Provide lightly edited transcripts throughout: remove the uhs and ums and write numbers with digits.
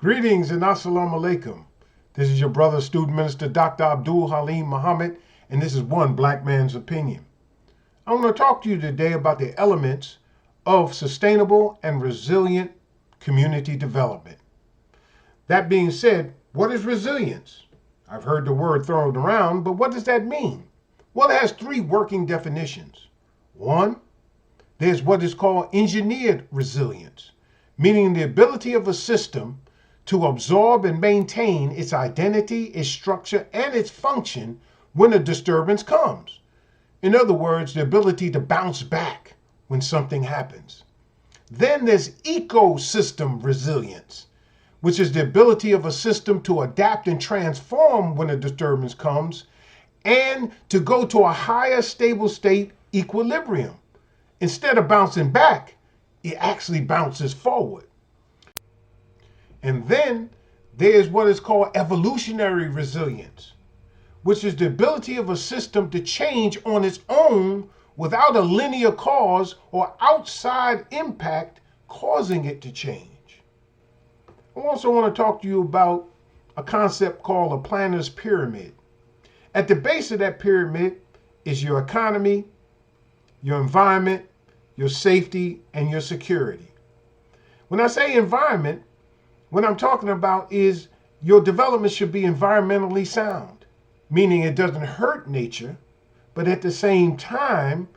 Greetings and assalamu alaikum. This is your brother, student minister, Dr. Abdul Haleem Muhammad, and this is One Black Man's Opinion. I want to talk to you today about the elements of sustainable and resilient community development. That being said, what is resilience? I've heard the word thrown around, but what does that mean? Well, it has three working definitions. One, there's what is called engineered resilience, meaning the ability of a system to absorb and maintain its identity, its structure, and its function when a disturbance comes. In other words, the ability to bounce back when something happens. Then there's ecosystem resilience, which is the ability of a system to adapt and transform when a disturbance comes and to go to a higher stable state equilibrium. Instead of bouncing back, it actually bounces forward. And then there's what is called evolutionary resilience, which is the ability of a system to change on its own without a linear cause or outside impact causing it to change. I also want to talk to you about a concept called a planner's pyramid. At the base of that pyramid is your economy, your environment, your safety, and your security. When I say environment, what I'm talking about is your development should be environmentally sound, meaning it doesn't hurt nature, but at the same time,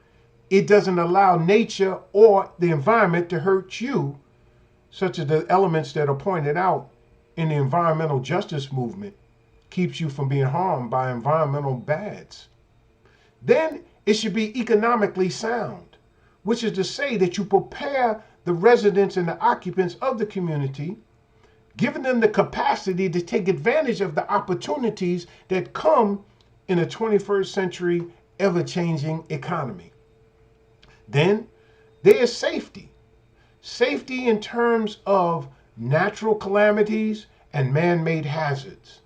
it doesn't allow nature or the environment to hurt you, such as the elements that are pointed out in the environmental justice movement keeps you from being harmed by environmental bads. Then it should be economically sound, which is to say that you prepare the residents and the occupants of the community, giving them the capacity to take advantage of the opportunities that come in a 21st century ever-changing economy. Then there is safety. Safety in terms of natural calamities and man-made hazards.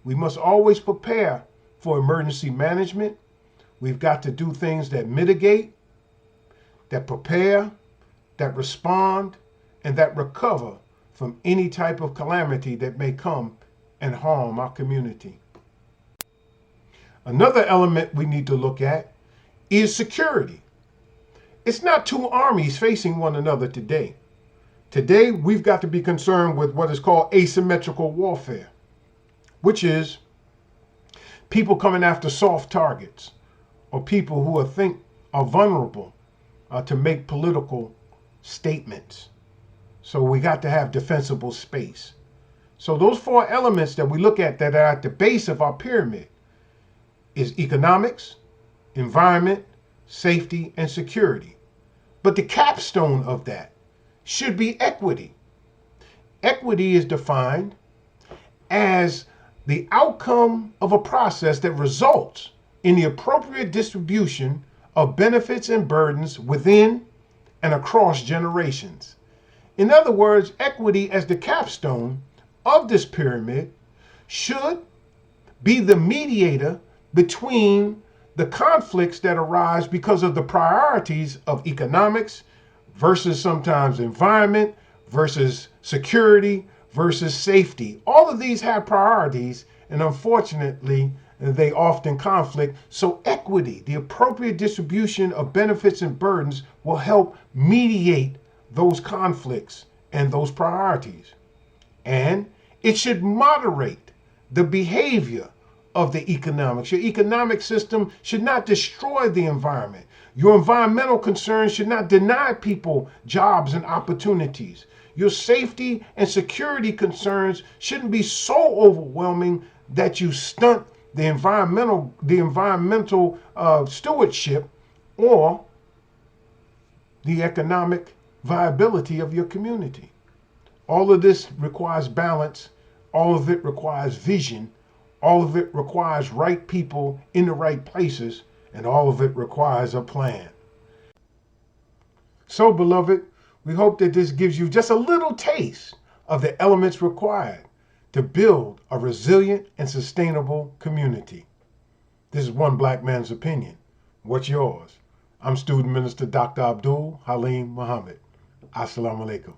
We must always prepare for emergency management. We've got to do things that mitigate, that prepare, that respond, and that recover from any type of calamity that may come and harm our community. Another element we need to look at is security. It's not two armies facing one another today. Today, we've got to be concerned with what is called asymmetrical warfare, which is people coming after soft targets or people who are vulnerable to make political statements. So we got to have defensible space. So those four elements that we look at that are at the base of our pyramid is economics, environment, safety, and security. But the capstone of that should be equity. Equity is defined as the outcome of a process that results in the appropriate distribution of benefits and burdens within and across generations. In other words, equity as the capstone of this pyramid should be the mediator between the conflicts that arise because of the priorities of economics versus sometimes environment versus security versus safety. All of these have priorities, and unfortunately, they often conflict. So equity, the appropriate distribution of benefits and burdens, will help mediate those conflicts and those priorities. And it should moderate the behavior of the economics. Your economic system should not destroy the environment. Your environmental concerns should not deny people jobs and opportunities. Your safety and security concerns shouldn't be so overwhelming that you stunt the environmental stewardship or the economic viability of your community. All of this requires balance. All of it requires vision. All of it requires right people in the right places, and all of it requires a plan. So, beloved, we hope that this gives you just a little taste of the elements required to build a resilient and sustainable community. This is One Black Man's Opinion. What's yours? I'm Student Minister Dr. Abdul Haleem Muhammad. Assalamu alaikum.